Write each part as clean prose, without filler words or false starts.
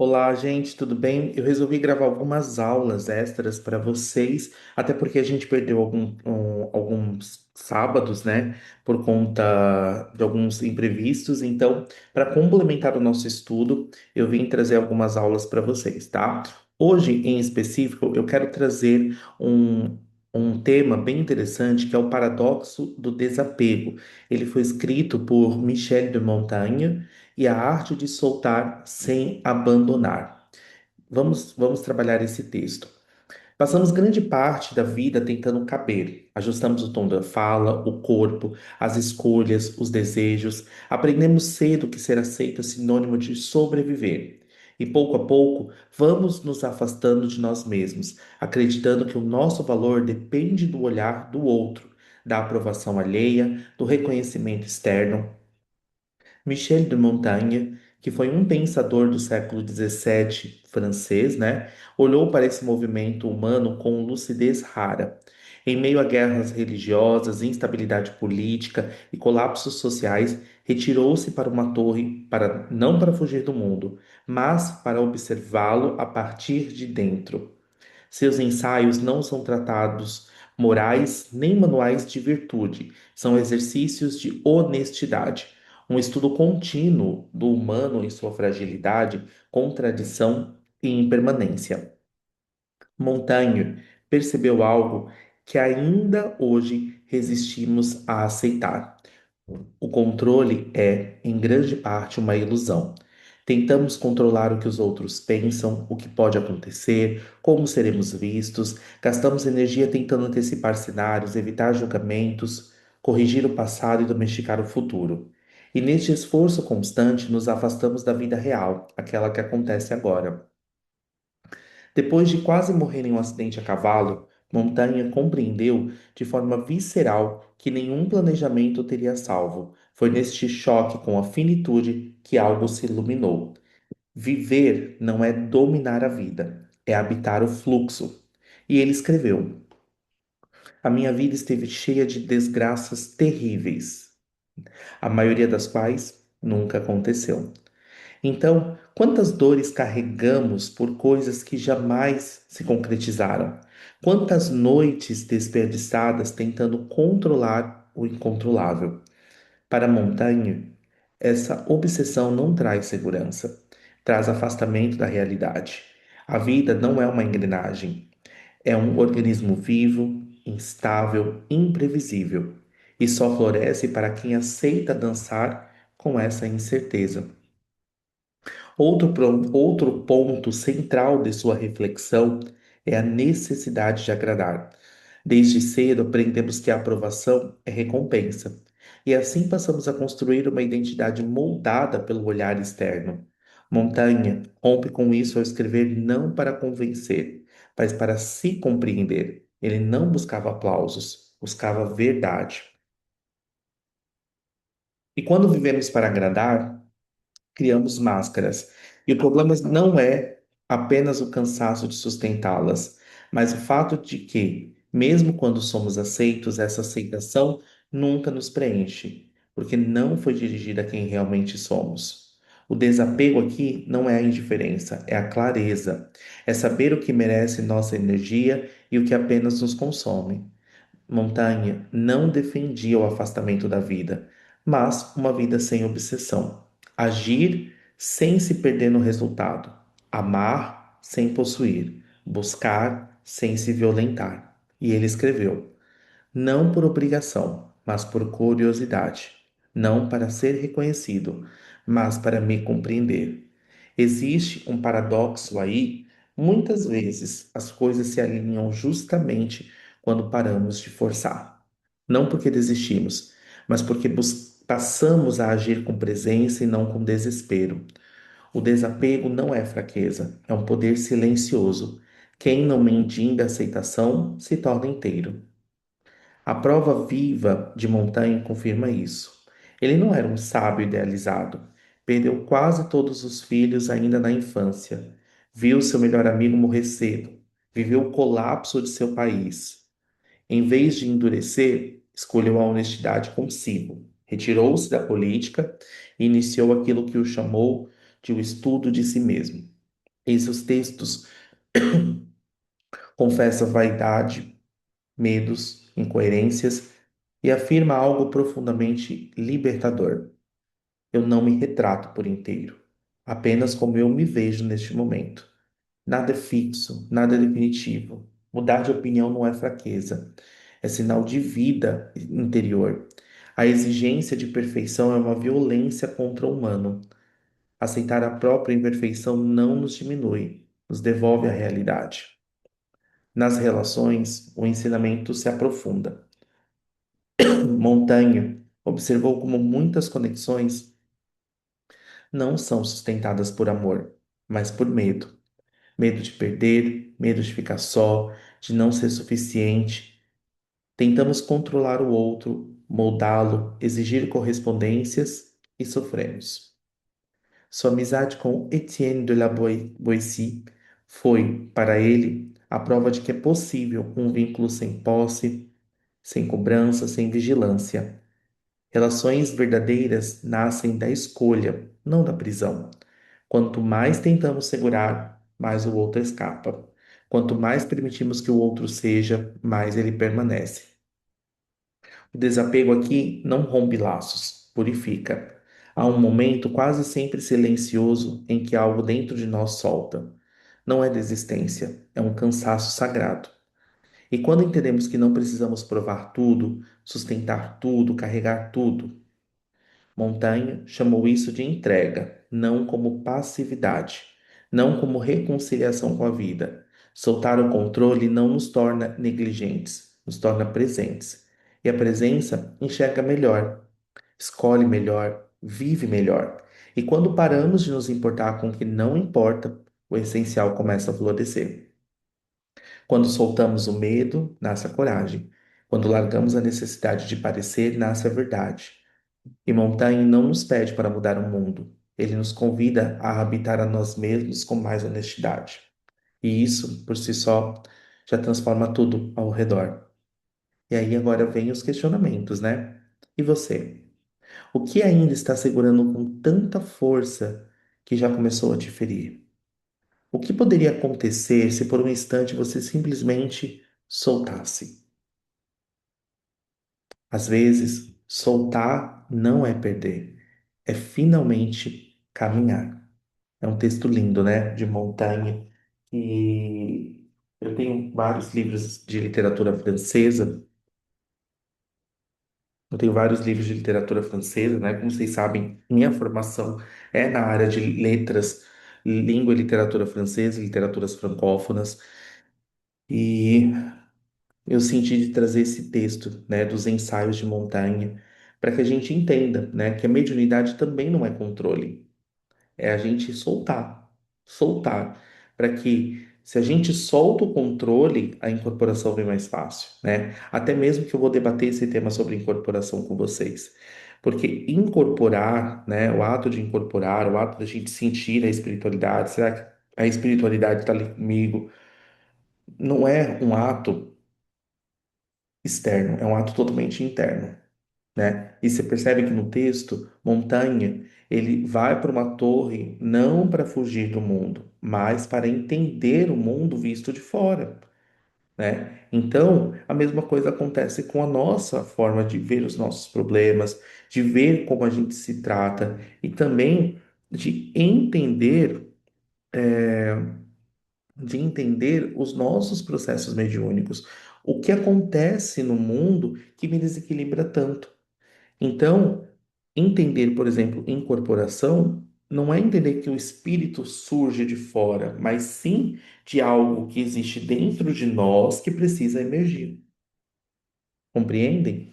Olá, gente, tudo bem? Eu resolvi gravar algumas aulas extras para vocês, até porque a gente perdeu alguns sábados, né, por conta de alguns imprevistos. Então, para complementar o nosso estudo, eu vim trazer algumas aulas para vocês, tá? Hoje, em específico, eu quero trazer um tema bem interessante que é o paradoxo do desapego. Ele foi escrito por Michel de Montaigne e a arte de soltar sem abandonar. Vamos trabalhar esse texto. Passamos grande parte da vida tentando caber. Ajustamos o tom da fala, o corpo, as escolhas, os desejos. Aprendemos cedo que ser aceito é sinônimo de sobreviver. E pouco a pouco, vamos nos afastando de nós mesmos, acreditando que o nosso valor depende do olhar do outro, da aprovação alheia, do reconhecimento externo. Michel de Montaigne, que foi um pensador do século XVII francês, né, olhou para esse movimento humano com lucidez rara. Em meio a guerras religiosas, instabilidade política e colapsos sociais, retirou-se para uma torre para não para fugir do mundo, mas para observá-lo a partir de dentro. Seus ensaios não são tratados morais nem manuais de virtude, são exercícios de honestidade, um estudo contínuo do humano em sua fragilidade, contradição e impermanência. Montaigne percebeu algo que ainda hoje resistimos a aceitar. O controle é, em grande parte, uma ilusão. Tentamos controlar o que os outros pensam, o que pode acontecer, como seremos vistos, gastamos energia tentando antecipar cenários, evitar julgamentos, corrigir o passado e domesticar o futuro. E neste esforço constante, nos afastamos da vida real, aquela que acontece agora. Depois de quase morrer em um acidente a cavalo, Montanha compreendeu de forma visceral que nenhum planejamento o teria salvo. Foi neste choque com a finitude que algo se iluminou. Viver não é dominar a vida, é habitar o fluxo. E ele escreveu: A minha vida esteve cheia de desgraças terríveis, a maioria das quais nunca aconteceu. Então, quantas dores carregamos por coisas que jamais se concretizaram? Quantas noites desperdiçadas tentando controlar o incontrolável? Para Montaigne, essa obsessão não traz segurança, traz afastamento da realidade. A vida não é uma engrenagem, é um organismo vivo, instável, imprevisível, e só floresce para quem aceita dançar com essa incerteza. Outro ponto central de sua reflexão é a necessidade de agradar. Desde cedo aprendemos que a aprovação é recompensa, e assim passamos a construir uma identidade moldada pelo olhar externo. Montanha rompe com isso ao escrever não para convencer, mas para se compreender. Ele não buscava aplausos, buscava verdade. E quando vivemos para agradar, criamos máscaras. E o problema não é apenas o cansaço de sustentá-las, mas o fato de que, mesmo quando somos aceitos, essa aceitação nunca nos preenche, porque não foi dirigida a quem realmente somos. O desapego aqui não é a indiferença, é a clareza, é saber o que merece nossa energia e o que apenas nos consome. Montanha não defendia o afastamento da vida, mas uma vida sem obsessão. Agir sem se perder no resultado. Amar sem possuir. Buscar sem se violentar. E ele escreveu: Não por obrigação, mas por curiosidade. Não para ser reconhecido, mas para me compreender. Existe um paradoxo aí. Muitas vezes as coisas se alinham justamente quando paramos de forçar. Não porque desistimos, mas porque passamos a agir com presença e não com desespero. O desapego não é fraqueza, é um poder silencioso. Quem não mendiga aceitação se torna inteiro. A prova viva de Montaigne confirma isso. Ele não era um sábio idealizado. Perdeu quase todos os filhos ainda na infância. Viu seu melhor amigo morrer cedo. Viveu o colapso de seu país. Em vez de endurecer, escolheu a honestidade consigo. Retirou-se da política e iniciou aquilo que o chamou de o estudo de si mesmo. Esses textos confessam vaidade, medos, incoerências e afirma algo profundamente libertador. Eu não me retrato por inteiro, apenas como eu me vejo neste momento. Nada é fixo, nada é definitivo. Mudar de opinião não é fraqueza, é sinal de vida interior. A exigência de perfeição é uma violência contra o humano. Aceitar a própria imperfeição não nos diminui, nos devolve à realidade. Nas relações, o ensinamento se aprofunda. Montaigne observou como muitas conexões não são sustentadas por amor, mas por medo. Medo de perder, medo de ficar só, de não ser suficiente. Tentamos controlar o outro, moldá-lo, exigir correspondências e sofremos. Sua amizade com Etienne de la Boétie foi, para ele, a prova de que é possível um vínculo sem posse, sem cobrança, sem vigilância. Relações verdadeiras nascem da escolha, não da prisão. Quanto mais tentamos segurar, mais o outro escapa. Quanto mais permitimos que o outro seja, mais ele permanece. O desapego aqui não rompe laços, purifica. Há um momento quase sempre silencioso em que algo dentro de nós solta. Não é desistência, é um cansaço sagrado. E quando entendemos que não precisamos provar tudo, sustentar tudo, carregar tudo, Montaigne chamou isso de entrega, não como passividade, não como reconciliação com a vida. Soltar o controle não nos torna negligentes, nos torna presentes. E a presença enxerga melhor, escolhe melhor, vive melhor. E quando paramos de nos importar com o que não importa, o essencial começa a florescer. Quando soltamos o medo, nasce a coragem. Quando largamos a necessidade de parecer, nasce a verdade. E Montaigne não nos pede para mudar o mundo. Ele nos convida a habitar a nós mesmos com mais honestidade. E isso, por si só, já transforma tudo ao redor. E aí agora vem os questionamentos, né? E você? O que ainda está segurando com tanta força que já começou a te ferir? O que poderia acontecer se por um instante você simplesmente soltasse? Às vezes, soltar não é perder, é finalmente caminhar. É um texto lindo, né? De Montaigne. E eu tenho vários livros de literatura francesa. Eu tenho vários livros de literatura francesa, né? Como vocês sabem, minha formação é na área de letras, língua e literatura francesa, e literaturas francófonas. E eu senti de trazer esse texto, né, dos ensaios de Montaigne, para que a gente entenda, né, que a mediunidade também não é controle. É a gente soltar, soltar, para que se a gente solta o controle, a incorporação vem mais fácil, né? Até mesmo que eu vou debater esse tema sobre incorporação com vocês. Porque incorporar, né, o ato de incorporar, o ato da gente sentir a espiritualidade, será que a espiritualidade está ali comigo? Não é um ato externo, é um ato totalmente interno, né? E você percebe que no texto, Montanha, ele vai para uma torre não para fugir do mundo, mas para entender o mundo visto de fora, né? Então, a mesma coisa acontece com a nossa forma de ver os nossos problemas, de ver como a gente se trata e também de entender os nossos processos mediúnicos, o que acontece no mundo que me desequilibra tanto. Então, entender, por exemplo, incorporação não é entender que o espírito surge de fora, mas sim de algo que existe dentro de nós que precisa emergir. Compreendem?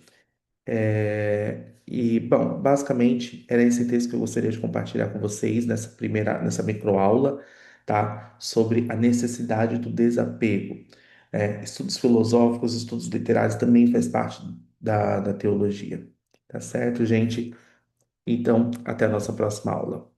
Bom, basicamente era esse texto que eu gostaria de compartilhar com vocês nessa microaula, tá? Sobre a necessidade do desapego. Estudos filosóficos, estudos literários também faz parte da teologia. Tá certo, gente? Então, até a nossa próxima aula.